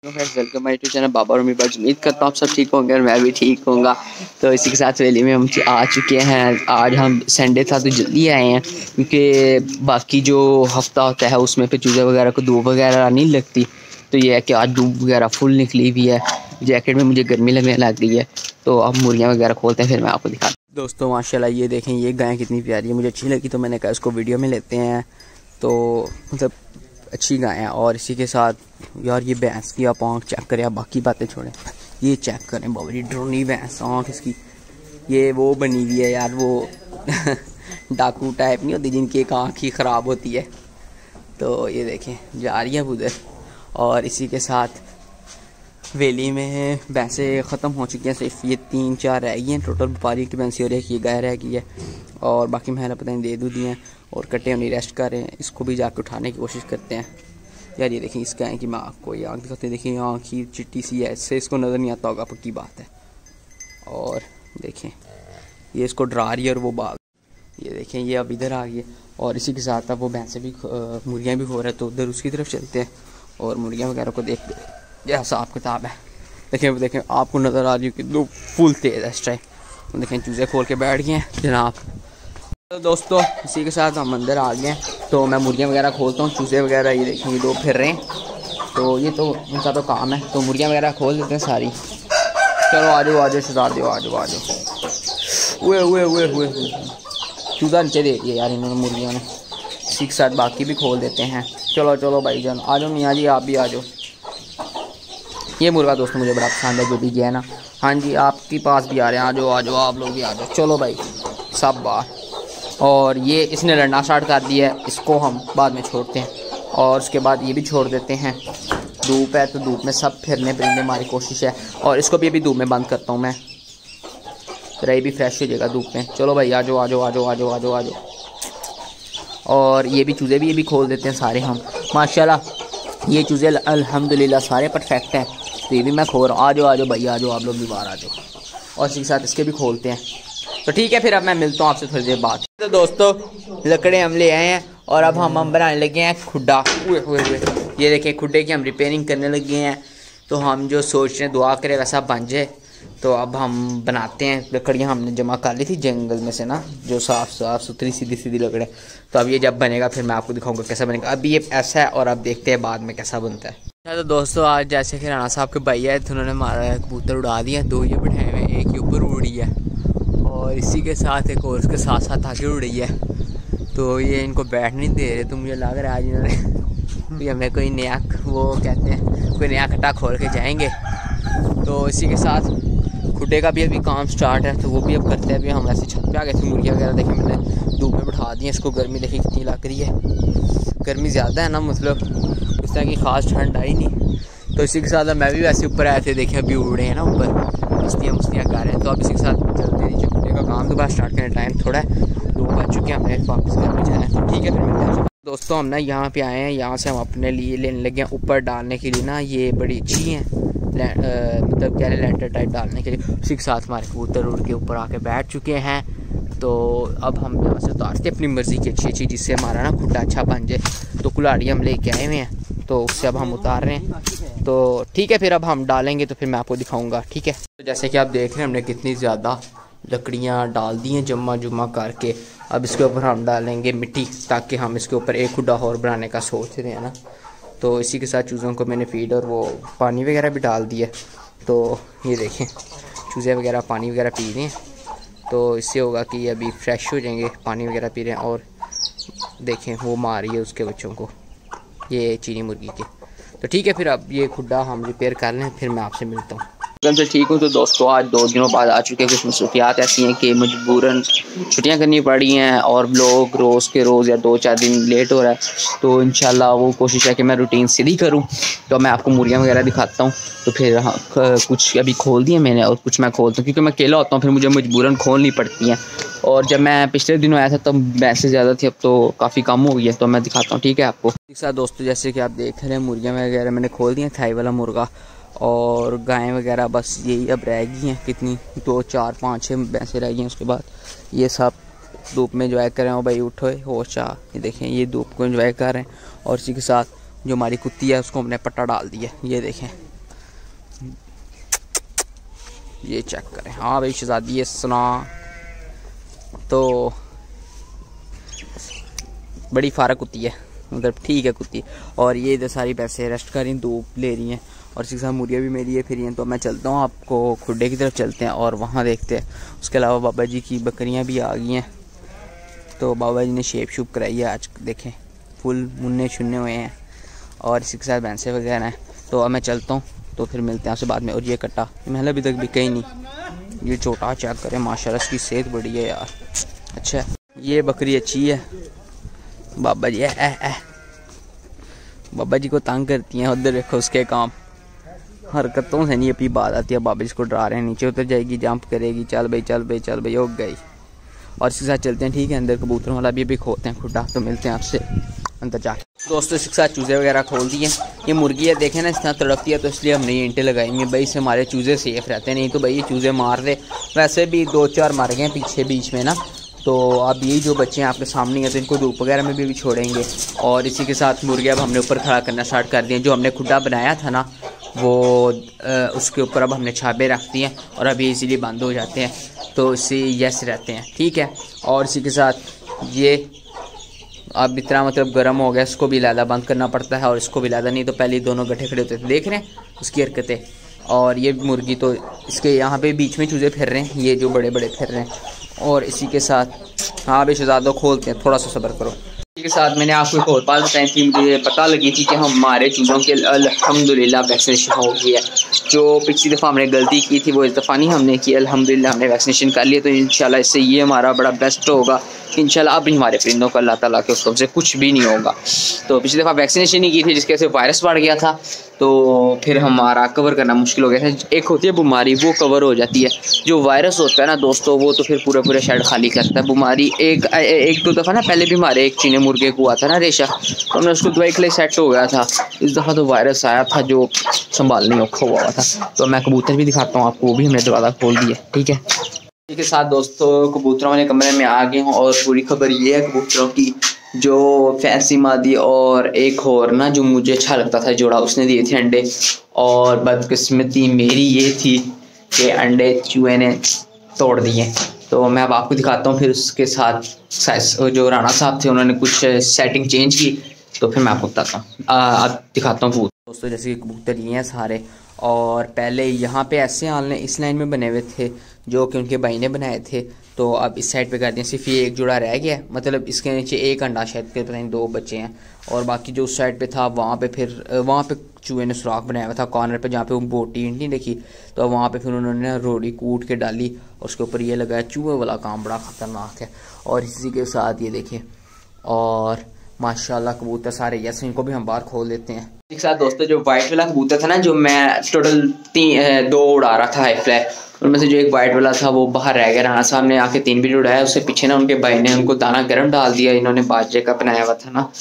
Welcome my YouTube channel बाबा और birds. उम्मीद करता हूँ आप सब ठीक होंगे और मैं भी ठीक होऊंगा। तो इसी के साथ वेली में हम आ चुके हैं। आज हम संडे था तो जल्दी आए हैं क्योंकि बाकी जो हफ्ता होता है उसमें फिर चूज़े वगैरह को धूप वगैरह नहीं लगती। तो ये है कि आज धूप वगैरह फुल निकली हुई है। जैकेट में मुझे गर्मी लगने लग गई है। तो अब मुर्गियाँ वगैरह खोलते हैं, फिर मैं आपको दिखाता हूँ। दोस्तों माशाल्लाह ये देखें, ये गाय कितनी प्यारी है, मुझे अच्छी लगी तो मैंने कहा इसको वीडियो में लेते हैं। तो मतलब अच्छी गाय है। और इसी के साथ यार ये भैंस की आप आँख चेक करें, आप बाकी बातें छोड़ें, ये चेक करें बाबा जी, ड्रोनी भैंस आँख इसकी ये वो बनी हुई है यार, वो डाकू टाइप नहीं होती जिनकी एक आँख ही ख़राब होती है। तो ये देखें जा रही है उधर। और इसी के साथ वेली में भैंसें ख़त्म हो चुकी हैं, सिर्फ ये 3-4 रह गई हैं टोटल। व्यापारी की भैंसी और एक ये गाय रह गई है और बाकी मैंने पता नहीं दे दूँ दी हैं और कटे उन्हें रेस्ट कर रहे हैं। इसको भी जाकर उठाने की कोशिश करते हैं। यार ये देखिए इस गाय की मैं आपको ये आँख दिखाते हैं, देखिए आँख ही चिट्टी सी है, इससे इसको नज़र नहीं आता होगा, पक्की बात है। और देखें ये इसको डरा रही है और वो भाग, ये देखें ये अब इधर आ गई है। और इसी के साथ अब वो भैंसें भी मुर्गियाँ भी हो रहा है, तो उधर उसकी तरफ चलते हैं और मुर्गियाँ वगैरह को देखते हैं। यह हिसाब किताब है। देखें आपको नज़र आ रही है कि दो फुल तेज़ है इस टाइम। देखें चूज़े खोल के बैठ गए हैं जनाब। तो दोस्तों इसी के साथ हम अंदर आ गए हैं। तो मैं मुर्गियाँ वगैरह खोलता हूँ, चूज़े वगैरह ये देखें ये दो फिर रहे हैं। तो ये तो उनका तो काम है। तो मुर्गियाँ वगैरह खोल देते हैं सारी। चलो आ जाओ शहजादे, आ जाओ। हुए चूज़ा नीचे दे दिया यार इन्होंने मुर्गियों ने। इसी के साथ बाकी भी खोल देते हैं। चलो भाई जान आ जाओ, मियाँ जी आप भी आ जाओ। ये मुर्गा दोस्तों मुझे बड़ा पसंद है जो भी गया है ना। हाँ जी आपके पास भी आ रहे हैं, आ जाओ आप लोग भी आ जाओ। चलो भाई सब बाहर। और ये इसने लड़ना स्टार्ट कर दिया है, इसको हम बाद में छोड़ते हैं। और उसके बाद ये भी छोड़ देते हैं। धूप है तो धूप में सब फिरने फिरने हमारी कोशिश है। और इसको भी अभी धूप में बंद करता हूँ मैं, तो ये भी फ्रेश हो जाएगा धूप में। चलो भाई आ जाओ। और ये भी चूज़े भी ये भी खोल देते हैं सारे हम। माशाल्लाह ये चूज़े अल्हम्दुलिल्लाह सारे परफेक्ट हैं। तो ये भी मैं खोल रहा हूँ। आ जाओ भाई आ जाओ, आप लोग भी बाहर आ जाओ। और इसी के साथ इसके भी खोलते हैं। तो ठीक है फिर अब मैं मिलता हूँ आपसे थोड़ी देर बाद। तो दोस्तों लकड़े हम ले आए हैं और अब हम बनाने लगे हैं खुड्डा। हुए ये देखिए खुड्डे की हम रिपेयरिंग करने लगे हैं। तो हम जो सोच रहे हैं दुआ करें वैसा बन जाए। तो अब हम बनाते हैं। लकड़ियाँ हमने जमा कर ली थी जंगल में से ना, जो साफ़ सुथरी सीधी लकड़े। तो अब ये जब बनेगा फिर मैं आपको दिखाऊंगा कैसा बनेगा। अभी ये ऐसा है और अब देखते हैं बाद में कैसा बनता है। तो दोस्तों आज जैसे कि राणा साहब के भाई आए थे, उन्होंने हमारा कबूतर उड़ा दिया। दो ये बैठाए हुए, एक ये ऊपर उड़ी है और इसी के साथ एक और उसके साथ आगे उड़ी है। तो ये इनको बैठ नहीं दे रहे। तो मुझे लग रहा है आज इन्होंने हमें कोई नया वो कहते हैं कोई नया खट्टा खोल के जाएंगे। तो इसी के साथ खुड्डे का भी अभी काम स्टार्ट है, तो वो भी अब करते हैं। अभी हम ऐसे छत पे आ गए थे, मुर्गियाँ वगैरह देखें मैंने धूप में बैठा दी है। इसको गर्मी देखिए कितनी लग रही है, गर्मी ज़्यादा है ना, मतलब उस तरह की ख़ास ठंड आई नहीं। तो इसी के साथ मैं भी वैसे ऊपर आए थे, देखें अभी उड़े हैं ना ऊपर, मस्तियाँ कर रहे हैं। तो अब इसी के साथ चलते नीचे खुड्डे का काम दोबारा स्टार्ट करने टाइम थोड़ा है, 2 बज चुके हैं, हमें वापस घर में जाना है। तो ठीक है फिर मिलते हैं दोस्तों। हम ना यहाँ पे आए हैं, यहाँ से हम अपने लिए लेने लगे हैं ऊपर डालने के लिए ना, ये बड़ी अच्छी हैं मतलब क्या लेंटर टाइप डालने के लिए। उसी के साथ हमारे कबूतर उड़ के ऊपर आके बैठ चुके हैं। तो अब हम यहाँ से उतारते अपनी मर्ज़ी की अच्छी जिससे हमारा ना खुड्डा अच्छा बन जाए। तो कुल्हाड़ी हम लेके आए हुए हैं, तो उससे अब हम उतार रहे हैं। तो ठीक है फिर अब हम डालेंगे तो फिर मैं आपको दिखाऊंगा। ठीक है तो जैसे कि आप देख रहे हैं हमने कितनी ज़्यादा लकड़ियाँ डाल दी हैं जमा करके। अब इसके ऊपर हम डालेंगे मिट्टी, ताकि हम इसके ऊपर एक खुड्डा और बनाने का सोच रहे हैं ना। तो इसी के साथ चूज़ों को मैंने फीड और वो पानी वगैरह भी डाल दिया। तो ये देखें चूज़े वगैरह पानी वगैरह पी रहे हैं। तो इससे होगा कि ये अभी फ्रेश हो जाएंगे, पानी वगैरह पी रहे हैं। और देखें वो मार रही है उसके बच्चों को, ये चीनी मुर्गी के। तो ठीक है फिर अब ये खुड्डा हम रिपेयर कर लें, फिर मैं आपसे मिलता हूँ। से ठीक हूँ। तो दोस्तों आज 2 दिनों बाद आ चुके हैं। कुछ मसरूफियात ऐसी हैं कि मजबूरन छुट्टियाँ करनी पड़ी हैं और ब्लॉग रोज़ के रोज़ या 2-4 दिन लेट हो रहा है। तो इंशाल्लाह वो कोशिश है कि मैं रूटीन सीधी करूँ। तो मैं आपको मुर्गियाँ वगैरह दिखाता हूँ। तो फिर हाँ कुछ अभी खोल दिए मैंने और कुछ मैं खोलता हूँ, क्योंकि मैं अकेला होता हूँ, फिर मुझे मजबूरन खोलनी पड़ती हैं। और जब मैं पिछले दिनों आया था तब भैंसें ज़्यादा थी, अब तो काफ़ी कम हो गई है। तो मैं दिखाता हूँ ठीक है आपको। एक साथ दोस्तों जैसे कि आप देख रहे हैं मुर्गियाँ वगैरह मैंने खोल दी हैं, थाई वाला मुर्गा और गायें वगैरह बस यही अब रह गई हैं। कितनी 2, 4, 5, 6 भैंसें रह गई हैं। उसके बाद ये सब धूप में एंजॉय कर रहे हैं। भाई उठो होश आ, ये देखें ये धूप को एंजॉय कर रहे हैं। और इसी के साथ जो हमारी कुत्ती है उसको हमने पट्टा डाल दिया, ये देखें ये चेक करें। हाँ भाई शहजादी ये सुना तो बड़ी फारक कुत्ती है, मतलब ठीक है कुत्ती। और ये इधर सारी पैसे रेस्ट कर रही हैं, धूप ले रही हैं और इसके साथ मुर्गियाँ भी मेरी है फिर हैं। तो मैं चलता हूँ, आपको खुड्डे की तरफ चलते हैं और वहाँ देखते हैं। उसके अलावा बाबा जी की बकरियाँ भी आ गई हैं, तो बाबा जी ने शेप शूप कराई है आज, देखें फुल मुन्ने शुन्ने हुए हैं और इसी के साथ भैंसे वगैरह हैं। तो अब मैं चलता हूँ, तो फिर मिलते हैं आपसे बाद में। और ये कट्टा महल अभी तक बिका ही नहीं, ये छोटा चेक करें माशाल्लाह इसकी सेहत बड़ी है यार। अच्छा ये बकरी अच्छी है, बाबा जी बाबा जी को तंग करती हैं, उधर देखो उसके काम हरकतों से नहीं अपनी बात आती है। बाबा जी को डरा रहे हैं, नीचे उतर जाएगी, जंप करेगी, चल भाई चल भाई चल भाई, हो गई। और इसके साथ चलते हैं, ठीक है अंदर कबूतरों वाला भी खोलते हैं खुड्डा, तो मिलते हैं आपसे अंदर जाके। दोस्तों इसके साथ चूज़े वगैरह खोल दिए। ये मुर्गी है देखें ना इस तरह तड़पती है, तो इसलिए हमने ये ईंटें लगाई हैं भाई, इससे हमारे चूज़े सेफ रहते हैं, नहीं तो भाई ये चूज़े मार दे। वैसे भी 2-4 मर गए पीछे बीच में ना, तो अब यही जो बच्चे हैं आपके सामने हैं, तो इनको धूप वगैरह में भी छोड़ेंगे। और इसी के साथ मुर्गियाँ अब हमने ऊपर खड़ा करना स्टार्ट कर दिए। जो हमने खुड्डा बनाया था ना वो उसके ऊपर अब हमने छाबे रख दिए हैं और अभी इसीलिए बंद हो जाते हैं, तो इससे यस रहते हैं, ठीक है। और इसी के साथ ये अब इतना मतलब गर्म हो गया, इसको भी लादा बंद करना पड़ता है और इसको भी लादा, नहीं तो पहले दोनों गड्ढे खड़े होते थे, देख रहे हैं उसकी हरकतें। और ये मुर्गी तो इसके यहाँ पे बीच में चूज़े फिर रहे हैं, ये जो बड़े बड़े फिर रहे हैं। और इसी के साथ हाँ भाई शहजादों खोलते हैं, थोड़ा सा सब्र करो। इसी के साथ मैंने आपको एक और बात बताई थी, मुझे पता लगी थी कि हमारे चूज़ों के अल्हम्दुलिल्लाह वैक्सीनेशन हो गई है। जो पिछली दफ़ा हमने गलती की थी वो इस दफ़ा नहीं हमने की, अल्हम्दुलिल्लाह हमने वैक्सीनेशन कर लिया। तो इंशाल्लाह इससे ये हमारा बड़ा बेस्ट होगा, इंशाल्लाह अब हमारे परिंदों को अल्लाह ताला के हुक्म से कुछ भी नहीं होगा। तो पिछली दफ़ा वैक्सीनेशन नहीं की थी जिसकी वजह से वायरस बढ़ गया था, तो फिर हमारा कवर करना मुश्किल हो गया था। एक होती है बीमारी वो कवर हो जाती है, जो वायरस होता है ना दोस्तों वो तो फिर पूरे शेड खाली करता है। बीमारी एक दो दफ़ा ना पहले भी हमारे एक चीने मुर्गे को हुआ था ना रेशा, तो हमने उसको दवाई के लिए सेट हो गया था। इस दफ़ा तो वायरस आया था जो संभालने औखा हुआ था। तो मैं कबूतर भी दिखाता हूँ आपको, वो भी हमने दरवाज़ा खोल दिया, ठीक है। इसी के साथ दोस्तों कबूतरों वाले कमरे में आ गए हूँ और पूरी खबर ये है कबूतरों की, जो फैंसी मादी और एक और ना जो मुझे अच्छा लगता था जोड़ा, उसने दिए थे अंडे। और बदकिस्मती मेरी ये थी कि अंडे चूहे ने तोड़ दिए। तो मैं अब आपको दिखाता हूँ। फिर उसके साथ जो राणा साहब थे उन्होंने कुछ सेटिंग चेंज की, तो फिर मैं आपको बताता हूँ, अब दिखाता हूँ दोस्तों। जैसे कि कबूतर ये हैं सारे, और पहले यहाँ पे ऐसे आलने इस लाइन में बने हुए थे जो कि उनके भाई ने बनाए थे, तो अब इस साइड पे कर दिए। सिर्फ ये एक जोड़ा रह गया, मतलब इसके नीचे एक अंडा शायद के पता नहीं 2 बच्चे हैं, और बाकी जो उस साइड पे था वहाँ पे चूहे ने सुराख बनाया हुआ था कॉर्नर पे, जहाँ पे वो बोटी ईंट नहीं देखी, तो वहाँ पे फिर उन्होंने रोड़ी कूट के डाली और उसके ऊपर ये लगाया। चूहे वाला काम बड़ा ख़तरनाक है। और इसी के साथ ये देखिए, और माशाल्लाह कबूतर सारे यस, इनको भी हम बाहर खोल देते हैं। एक साथ दोस्तों जो वाइट वाला कबूतर था ना, जो मैं टोटल 2 उड़ा रहा था हाई फ्लाई, उनमें से जो एक वाइट वाला था वो बाहर रह गया। राणा साहब ने आके 3 भी उड़ाया, उससे पीछे ना उनके भाई ने उनको दाना गर्म डाल दिया, इन्होंने बाजरे का बनाया हुआ था ना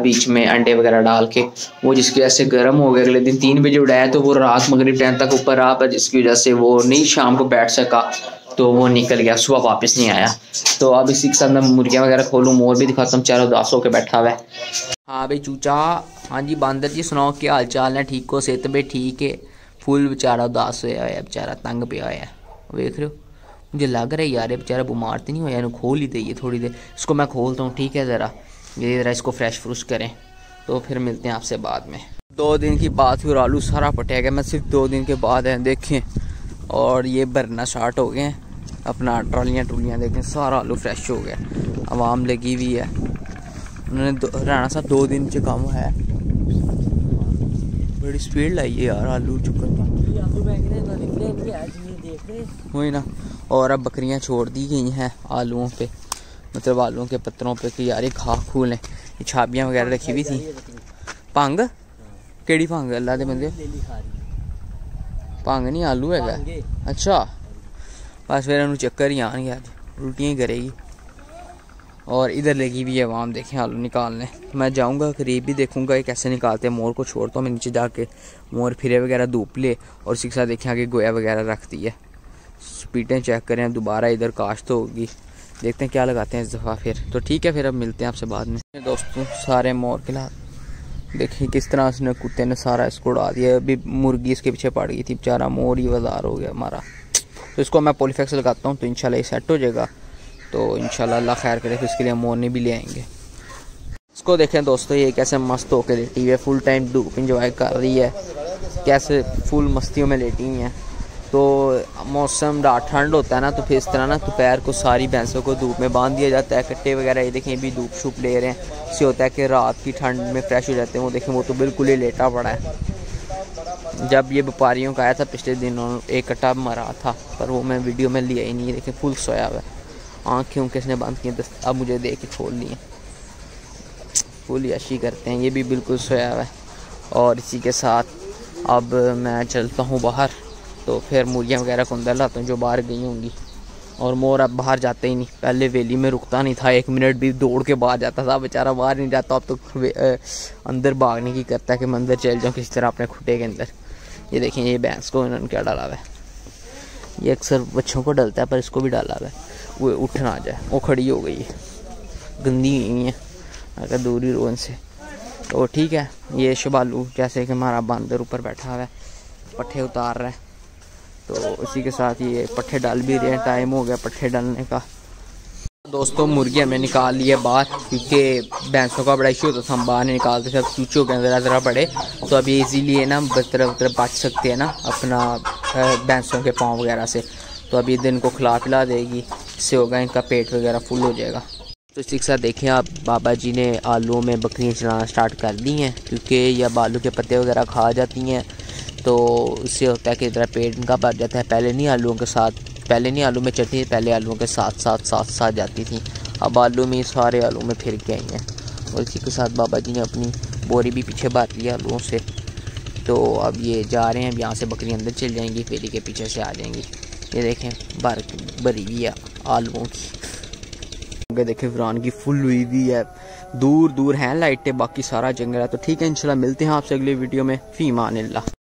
बीच में अंडे वगैरह डाल के, वो जिसकी वजह से गर्म हो गया। अगले दिन 3 बजे उड़ाया तो वो रात मगरिब टाइम तक ऊपर रहा, पर जिसकी वजह से वो नहीं शाम को बैठ सका, तो वो निकल गया, सुबह वापस नहीं आया। तो अब इसी के साथ मैं मुर्गियाँ वगैरह खोलूँ, मोर भी दिखाता हूँ, चारों उदास होकर बैठा हुआ है। हाँ भाई चूचा, हाँ जी बांदर जी सुनाओ क्या हाल चाल है, ठीक हो, सेहत भी ठीक है। फुल बेचारा उदास होया है, बेचारा तंग पे आया है, देख रहे हो। मुझे लग रहा है यार ये बेचारा बीमार तो नहीं होया, इन्हें खोल ही देइए थोड़ी देर, इसको मैं खोलता हूँ, ठीक है। ज़रा इसको फ्रेश फ्रूश करें, तो फिर मिलते हैं आपसे बाद में। 2 दिन की बात हुई और आलू सारा पटिया गया, मैं सिर्फ 2 दिन के बाद है देखें, और ये भरना स्टार्ट हो गए हैं अपना, ट्रालियाँ टूलियाँ देखें, सारा आलू फ्रेश हो गया, आवाम लगी हुई है। उन्होंने राणा साहब 2 दिन से काम है, बड़ी स्पीड लाई है यार आलू चुकन वही ना। और अब बकरियां छोड़ दी गई हैं आलूओं पे, मतलब आलूओं के पत्तरों पे कि यार ये खा खू लें। ये छाबियाँ वगैरह रखी हुई थी। भंग केड़ी भंग अल्लाह दे बंदे, भंग नहीं आलू है। अच्छा बस फिर उन्होंने चक्कर ही आने आज, उल्टियाँ ही करेगी। और इधर लगी हुई है आवाम, देखें आलू निकालने। मैं जाऊंगा करीब भी देखूंगा ये कैसे निकालते हैं। मोर को छोड़ता हूँ मैं नीचे जाके, मोर फिरे वगैरह धूप ले, और उसी के साथ देखें आगे गोया वगैरह रख दी है। स्पीडें चेक करें, दोबारा इधर काश्त होगी, देखते हैं क्या लगाते हैं इस दफ़ा फिर। तो ठीक है फिर अब मिलते हैं आपसे बाद में। दोस्तों सारे मोर के देखिए किस तरह उसने कुत्ते ने सारा इसको उड़ा दिया। अभी मुर्गी इसके पीछे पड़ गई थी, बेचारा मोर ही वजार हो गया हमारा। तो इसको मैं पॉलीफेक्स लगाता हूँ तो इंशाल्लाह ये सेट हो जाएगा। तो इंशाल्लाह अल्लाह खैर करे, फिर इसके लिए मोर ने भी ले आएंगे। इसको देखें दोस्तों, ये कैसे मस्त होकर लेटी हुई है, फुल टाइम धूप इंजॉय कर रही है, कैसे फुल मस्तियों में लेटी हुई हैं। तो मौसम रात ठंड होता है ना, तो फिर इस तरह ना दोपहर को सारी भैंसों को धूप में बांध दिया जाता है। कट्टे वगैरह ये देखें भी धूप छुप ले रहे हैं, इससे होता है कि रात की ठंड में फ्रेश हो जाते हैं। वो देखें वो तो बिल्कुल ही लेटा पड़ा है। जब ये व्यापारियों का आया था पिछले दिन, एक कट्टा मरा था, पर वो मैं वीडियो में लिया ही नहीं। देखें फुल सोया हुआ है, आँखें किसने बंद की, अब मुझे देख के खोल ली, फुल यशी करते हैं। ये भी बिल्कुल सोया हुआ है। और इसी के साथ अब मैं चलता हूँ बाहर, तो फिर मुर्गियाँ वगैरह को अंदर लाता हूँ जो बाहर गई होंगी। और मोर अब बाहर जाते ही नहीं, पहले वेली में रुकता नहीं था, 1 मिनट भी दौड़ के बाहर जाता था, बेचारा बाहर नहीं जाता। अब तो अंदर भागने की करता है कि मैं अंदर चल जाऊँ किसी तरह अपने खुट्टे के अंदर। ये देखें ये भैंस को इन्होंने क्या डाला हुआ है, ये अक्सर बच्चों को डलता है पर इसको भी डाला हुआ है, वो उठ ना जाए। वो खड़ी हो गई है, गंदी हुई है, अगर दूरी रो इनसे। तो ठीक है, ये शबालू जैसे कि हमारा बंदर ऊपर बैठा हुआ है, पट्ठे उतार रहा है। तो उसी के साथ ये पट्ठे डाल भी रहे हैं, टाइम हो गया पट्ठे डालने का। दोस्तों मुर्गी हमने निकाल ली है बाहर, क्योंकि भैंसों का बड़ा इशू होता था, हम बाहर नहीं निकालते थे। अब चूचों के अंदर ज़रा बड़े, तो अभी इजीली है ना तरह बच सकते हैं ना अपना भैंसों के पाँव वगैरह से। तो अभी दिन को खिला पिला देगी, इससे होगा इनका पेट वगैरह फुल हो जाएगा। तो इसी के साथ देखें आप, बाबा जी ने आलू में बकरियाँ चलाना स्टार्ट कर दी हैं, क्योंकि यह आलू के पत्ते वगैरह खा जाती हैं। तो इससे होता है कि इधर पेट इनका भर जाता है। पहले नहीं आलूओं के साथ, पहले नहीं आलू में चढ़ती थी, पहले आलूओं के साथ जाती थी। अब आलू में सारे आलू में फिर के आई हैं। और इसी के साथ बाबा जी ने अपनी बोरी भी पीछे भर ली आलूओं से। तो अब ये जा रहे हैं, अब यहाँ से बकरी अंदर चल जाएंगी, फेरी के पीछे से आ जाएंगी। ये देखें भरी हुई है आलूओं की। देखें वीरान की फुल हुई हुई है, दूर दूर हैं लाइटें, बाकी सारा जंगल है। तो ठीक है, इंशाल्लाह मिलते हैं आपसे अगली वीडियो में। फी मान अल्लाह।